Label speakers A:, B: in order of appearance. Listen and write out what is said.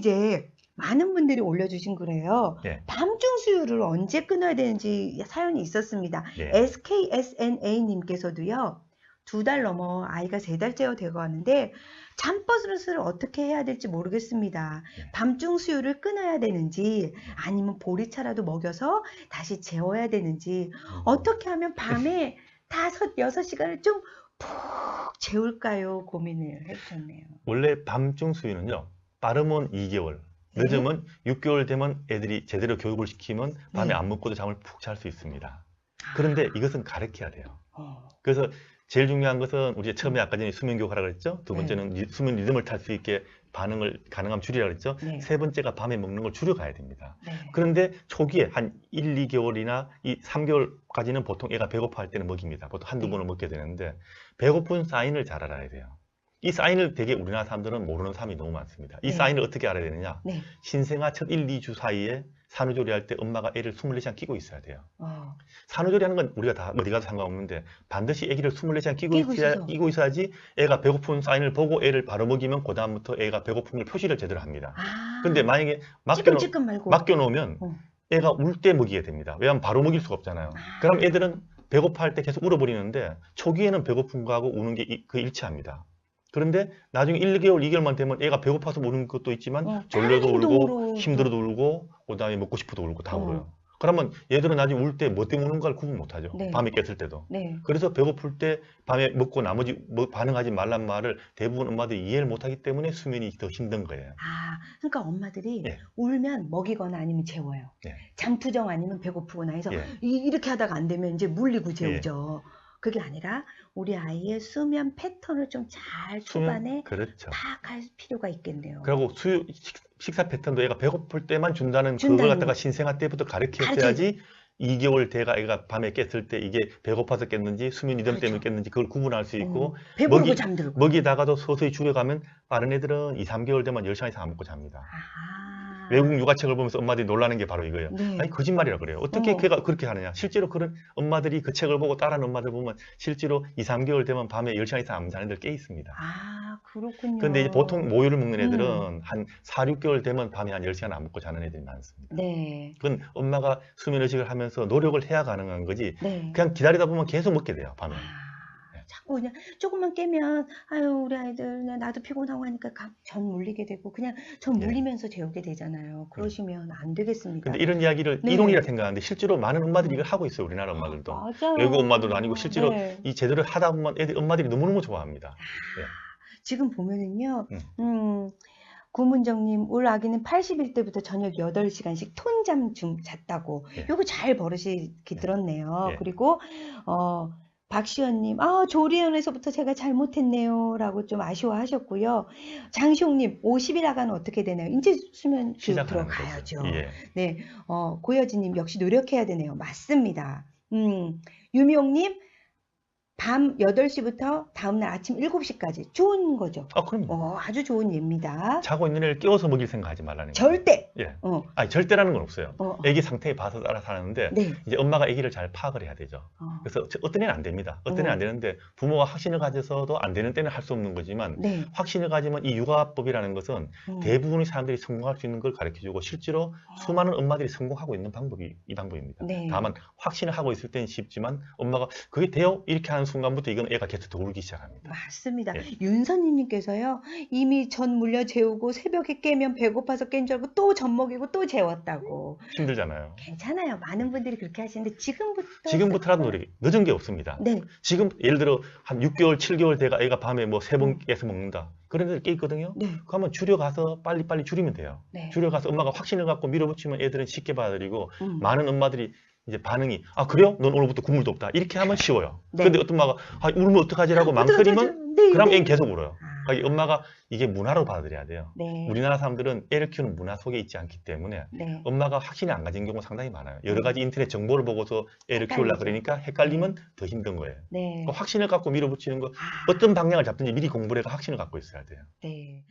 A: 이제 많은 분들이 올려주신 거래요.
B: 예.
A: 밤중 수유를 언제 끊어야 되는지 사연이 있었습니다.
B: 예.
A: SKSNA님께서도요. 2달 넘어 아이가 3달째가 되고 하는데 잠버릇을 어떻게 해야 될지 모르겠습니다.
B: 예.
A: 밤중 수유를 끊어야 되는지 아니면 보리차라도 먹여서 다시 재워야 되는지 어떻게 하면 밤에 5, 6시간을 좀 푹 재울까요? 고민을 해주셨네요.
B: 원래 밤중 수유는요. 빠르면 2개월,
A: 네.
B: 늦으면 6개월 되면 애들이 제대로 교육을 시키면 밤에
A: 네.
B: 안 먹고도 잠을 푹 잘 수 있습니다. 그런데 이것은 가르쳐야 돼요.
A: 어,
B: 그래서 제일 중요한 것은 우리 처음에 아까 전에 수면 교육하라고 그랬죠. 두
A: 네.
B: 번째는 수면 리듬을 탈 수 있게 반응을 가능하면 줄이라고 그랬죠.
A: 네.
B: 세 번째가 밤에 먹는 걸 줄여가야 됩니다.
A: 네.
B: 그런데 초기에 한 1, 2개월이나 이 3개월까지는 보통 애가 배고파할 때는 먹입니다. 보통 한두
A: 네.
B: 번은 먹게 되는데 배고픈 사인을 잘 알아야 돼요. 이 사인을 되게 우리나라 사람들은 모르는 사람이 너무 많습니다. 이
A: 네.
B: 사인을 어떻게 알아야 되느냐?
A: 네.
B: 신생아 첫 1, 2주 사이에 산후조리할 때 엄마가 애를 24시간 끼고 있어야 돼요.
A: 어,
B: 산후조리하는 건 우리가 다 어디 가도 상관없는데 반드시 애기를 24시간
A: 끼고 있어서.
B: 끼고 있어야지 애가 배고픈 사인을 보고 애를 바로 먹이면 그 다음부터 애가 배고픈 걸 표시를 제대로 합니다.
A: 아,
B: 근데 만약에
A: 찌끔찌끔 말고.
B: 맡겨놓으면
A: 어.
B: 애가 울 때 먹이게 됩니다. 왜냐하면 바로 먹일 수가 없잖아요. 그럼 애들은 배고파할 때 계속 울어버리는데 초기에는 배고픈 거하고 우는 게 일치합니다. 그런데 나중에 1, 2개월, 2개월만 되면 애가 배고파서 우는 것도 있지만 졸려도 울고
A: 행동으로.
B: 힘들어도 울고 그다음에 먹고 싶어도 울고 다
A: 어.
B: 울어요. 그러면 얘들은 나중에 울 때 뭐 때문에 우는 걸 구분 못하죠.
A: 네.
B: 밤에 깼을 때도.
A: 네.
B: 그래서 배고플 때 밤에 먹고 나머지 반응하지 말란 말을 대부분 엄마들이 이해를 못하기 때문에 수면이 더 힘든 거예요.
A: 아, 그러니까 엄마들이
B: 예.
A: 울면 먹이거나 아니면 재워요.
B: 예.
A: 잠투정 아니면 배고프거나 해서
B: 예.
A: 이렇게 하다가 안 되면 이제 물리고 재우죠. 그게 아니라 우리 아이의 수면 패턴을 좀 잘 초반에
B: 그렇죠.
A: 파악할 필요가 있겠네요.
B: 그리고 식사 패턴도 애가 배고플 때만 준다는
A: 준다는
B: 그걸 갖다가
A: 거.
B: 신생아 때부터 가르쳐야지 2개월 돼가 애가 밤에 깼을 때 이게 배고파서 깼는지 수면 리듬 때문에
A: 그렇죠.
B: 깼는지 그걸 구분할 수 있고
A: 배부르고 잠들고.
B: 먹이다가도 서서히 줄여가면 빠른 애들은 2, 3개월 되면 10시간 이상 안 먹고 잡니다.
A: 아하.
B: 외국 육아책을 보면서 엄마들이 놀라는 게 바로 이거예요.
A: 네.
B: 아니 거짓말이라 그래요. 어떻게 걔가 그렇게 하느냐. 실제로 그런 엄마들이 그 책을 보고 따라하는 엄마들 보면 실제로 2, 3개월 되면 밤에 10시간 이상 안 자는 애들 꽤 있습니다.
A: 아, 그렇군요.
B: 근데 이제 보통 모유를 먹는 애들은 한 4, 6개월 되면 밤에 한 10시간 안 먹고 자는 애들이 많습니다.
A: 네.
B: 그건 엄마가 수면 의식을 하면서 노력을 해야 가능한 거지
A: 네.
B: 그냥 기다리다 보면 계속 먹게 돼요, 밤에.
A: 자꾸 그냥 조금만 깨면 아유 우리 아이들 나도 피곤하고 하니까 전 물리게 되고 그냥 전
B: 네.
A: 물리면서 재우게 되잖아요. 그러시면 안 되겠습니다.
B: 근데 이런 이야기를
A: 네.
B: 이론이라 생각하는데 실제로 많은 엄마들이 이걸 하고 있어요, 우리나라 엄마들도.
A: 맞아요.
B: 외국 엄마들도 아니고 실제로
A: 네.
B: 이 제대로 하다 보면 엄마들이 너무너무 좋아합니다.
A: 지금 보면은요. 구문정님, 올 아기는 80일 때부터 저녁 8시간씩 톤잠 좀 잤다고.
B: 예.
A: 요거 잘 버릇이 들었네요.
B: 예.
A: 그리고, 박시연님, 조리원에서부터 제가 잘못했네요. 라고 좀 아쉬워하셨고요. 장시홍님, 50일 아가는 어떻게 되나요? 이제 수면 교육
B: 시작하는
A: 들어가야죠.
B: 거죠. 예.
A: 네, 고여진님, 역시 노력해야 되네요. 맞습니다. 유미용님, 밤 8시부터 다음날 아침 7시까지. 좋은 거죠.
B: 그럼요.
A: 아주 좋은 예입니다.
B: 자고 있는 애를 깨워서 먹일 생각하지 말라는 거예요.
A: 절대.
B: 예.
A: 어.
B: 아니 절대라는 건 없어요.
A: 어.
B: 애기 상태에 봐서 따라서 하는데
A: 네.
B: 이제 엄마가 애기를 잘 파악을 해야 되죠. 그래서 어떤 애는 안 됩니다. 어떤 애는 안 되는데 부모가 확신을 가져서도 안 되는 때는 할 수 없는 거지만
A: 네.
B: 확신을 가지면 이 육아법이라는 것은 대부분의 사람들이 성공할 수 있는 걸 가르쳐주고 실제로 수많은 엄마들이 성공하고 있는 방법이 이 방법입니다.
A: 네.
B: 다만 확신을 하고 있을 때는 쉽지만 엄마가 그게 돼요? 이렇게 하는 순간부터 이건 애가 계속 더 울기 시작합니다.
A: 맞습니다.
B: 예.
A: 윤선님께서요. 이미 전 물려 재우고 새벽에 깨면 배고파서 깬 줄 알고 또 젖 먹이고 또 재웠다고.
B: 힘들잖아요.
A: 괜찮아요. 많은 분들이 그렇게 하시는데
B: 지금부터라도 노력이 늦은 게 없습니다.
A: 네.
B: 지금 예를 들어 한 6개월, 7개월 돼가 애가 밤에 뭐 3번 깨서 먹는다. 그런 애들 꽤 있거든요.
A: 네.
B: 그러면 줄여가서 빨리빨리 줄이면 돼요.
A: 네.
B: 줄여가서 엄마가 확신을 갖고 밀어붙이면 애들은 쉽게 받아들이고 많은 엄마들이 이제 반응이 그래요? 넌 오늘부터 국물도 없다. 이렇게 하면 쉬워요.
A: 네.
B: 근데 어떤 엄마가 울면 어떡하지라고 망설이면
A: 네,
B: 그럼
A: 네.
B: 애는 계속 울어요. 그러니까 엄마가 이게 문화로 받아들여야 돼요.
A: 네.
B: 우리나라 사람들은 애를 키우는 문화 속에 있지 않기 때문에
A: 네.
B: 엄마가 확신이 안 가진 경우가 상당히 많아요. 여러 가지 인터넷 정보를 보고서 애를 키우려고 그러니까 헷갈리면 더 힘든 거예요.
A: 네.
B: 그 확신을 갖고 밀어붙이는 거 어떤 방향을 잡든지 미리 공부를 해서 확신을 갖고 있어야 돼요.
A: 네.